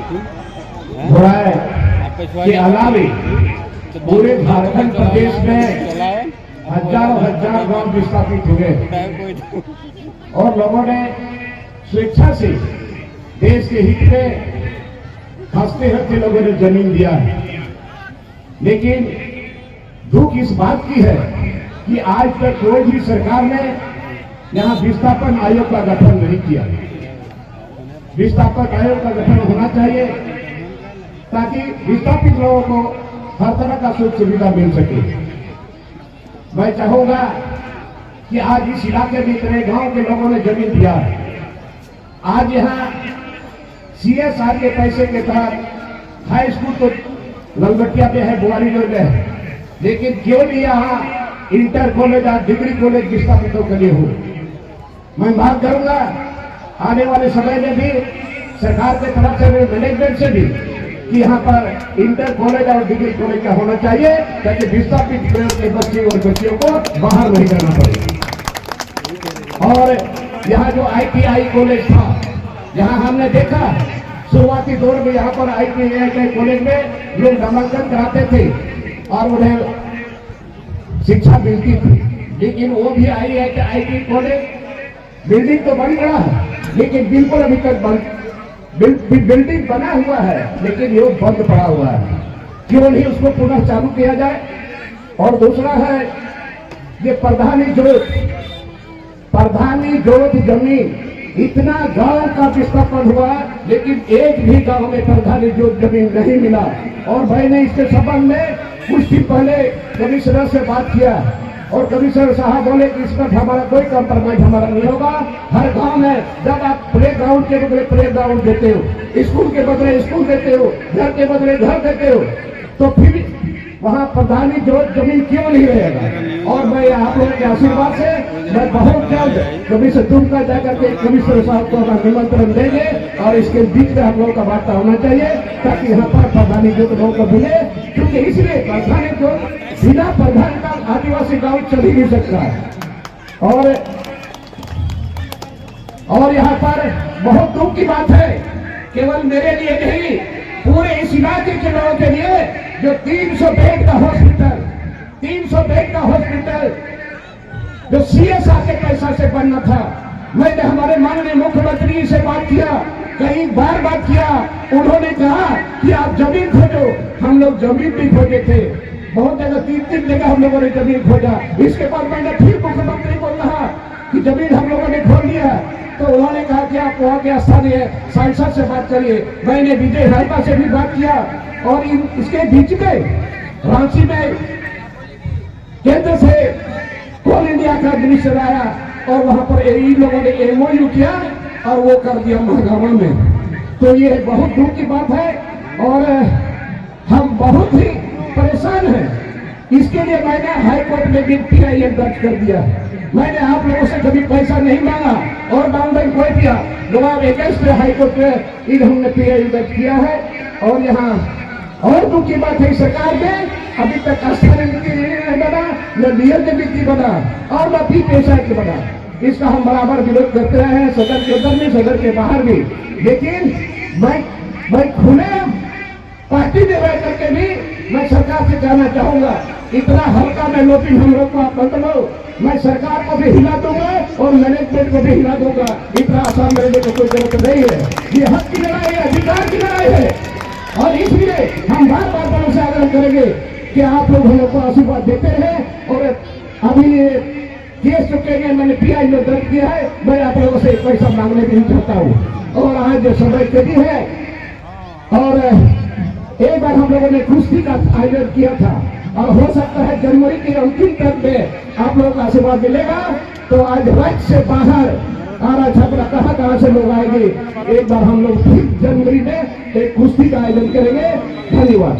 हो रहा है कि अलावे पूरे झारखंड प्रदेश में हजारों हजार गांव विस्थापित हो गए और लोगों ने स्वेच्छा से देश के हित में हंसते हंसते लोगों ने जमीन दिया है। लेकिन दुख इस बात की है कि आज तक कोई भी सरकार ने यहां विस्थापन आयोग का गठन नहीं किया। विस्थापन आयोग का गठन होना चाहिए ताकि विस्थापित लोगों को हर तरह का सुख सुविधा मिल सके। मैं चाहूंगा कि आज इस इलाके में इतने गांव के लोगों ने जमीन दिया है। आज यहाँ CSR के पैसे के तहत हाई स्कूल तो ललगटिया पे है, बुआरी में है, लेकिन क्यों नहीं यहाँ इंटर कॉलेज और डिग्री कॉलेज विस्थापितों के लिए हो। मैं बात करूंगा आने वाले समय में भी सरकार के तरफ से मैनेजमेंट से भी कि यहाँ पर इंटर कॉलेज और डिग्री कॉलेज का होना चाहिए ताकि विस्थापित के बच्चे और बच्चियों को बाहर नहीं करना पड़े। और यहाँ जो ITI कॉलेज था, यहाँ हमने देखा शुरुआती दौर में यहाँ पर ITI कॉलेज में लोग नामांकन कराते थे और उन्हें शिक्षा मिलती थी, लेकिन वो भी ITI कॉलेज बिल्डिंग तो बन गया है लेकिन बिल्कुल अभी तक बिल्डिंग बना हुआ है लेकिन ये बंद पड़ा हुआ है। क्यों नहीं उसको पुनः चालू किया जाए। और दूसरा है ये प्रधानी जोत जमीन, इतना गांव का विस्थापन हुआ लेकिन एक भी गांव में प्रधानी जोत जमीन नहीं मिला। और मैंने इसके संबंध में कुछ दिन पहले कमिश्नर से बात किया और कमिश्नर साहब बोले कि इसमें हमारा कोई कॉम्प्रोमाइज हमारा नहीं होगा। हर गांव में जब आप प्ले ग्राउंड के बदले प्ले ग्राउंड देते हो, स्कूल के बदले स्कूल देते हो, घर के बदले घर देते हो, तो फिर वहाँ प्रधानी जोत जमीन क्यों नहीं रहेगा। और मैं आप लोगों के आशीर्वाद से मैं बहुत जल्द कमिश्नर दुमका जाकर के कमिश्नर साहब को अपना निमंत्रण देंगे और इसके बीच में हम लोगों का वार्ता होना चाहिए ताकि यहाँ पर प्रधानी जोत लोगों को मिले। क्योंकि इसलिए प्रधानी जोत बिना प्रधान का आदिवासी गांव चल ही नहीं सकता। और यहाँ पर बहुत दुख की बात है, केवल मेरे लिए नहीं पूरे इस इलाके के लोगों के लिए, जो 300 बेड का हॉस्पिटल जो CSR के पैसा से बनना था। मैंने हमारे माननीय मुख्यमंत्री से बात किया, कई बार बात किया, उन्होंने कहा कि आप जमीन खोजो। हम लोग जमीन भी खोजे थे, बहुत जगह 3 जगह हम लोगों ने जमीन खोजा। इसके बाद मैंने फिर मुख्यमंत्री को कहा कि जमीन हम लोगों ने खोल लिया, तो उन्होंने कहा कि आप वहाँ के स्थानीय सांसद से बात करिए। मैंने विजय रायता से भी बात किया और इसके बीच में रांची में केंद्र से कोल इंडिया का मिनिस्टर आया और वहां पर इन लोगों ने MOU किया और वो कर दिया महागामा में। तो ये बहुत दुख की बात है और हम बहुत ही परेशान हैं। इसके लिए मैंने हाईकोर्ट में भी PIL दर्ज कर दिया। मैंने आप लोगों से कभी पैसा नहीं मांगा और मांगने कोई दिया। जवाब अगेंस्ट हाईकोर्ट में हमने PIL दर्ज किया है। और यहाँ और दुख की बात है, सरकार में अभी तक स्थानीय नीति नहीं बना, न नियत नीति बना और न भी पेशा की बना। इसका हम बराबर विरोध करते रहे हैं, सदन के अंदर भी सदन के बाहर भी। लेकिन मैं खुले पार्टी में रह करके भी मैं सरकार से कहना चाहूंगा, इतना हल्का में लोटिंग हम लोग को आप बंद लो। मैं सरकार को भी हिला दूंगा और मैनेजमेंट को भी हिला दूंगा। इतना आसान मेरे को कोई जरूरत नहीं है। ये हक की लड़ाई है, अधिकार की लड़ाई है और इसलिए हम बार बार से आग्रह करेंगे कि आप लोग हम लोग को आशीर्वाद देते हैं। और अभी केस चुकेंगे, मैंने PIL में दर्ज किया है। मैं आप लोगों से पैसा मांगने भी नहीं चाहता हूँ। और आज जो समय स्थिति है, और एक बार हम लोगों ने कुश्ती का आयोजन किया था और हो सकता है जनवरी के अंतिम तक में आप लोगों का आशीर्वाद मिलेगा। तो आज राज्य से बाहर आरा छपरा कहाँ से लोग आएंगे। एक बार हम लोग फिर जनवरी में एक कुश्ती का आयोजन करेंगे। धन्यवाद।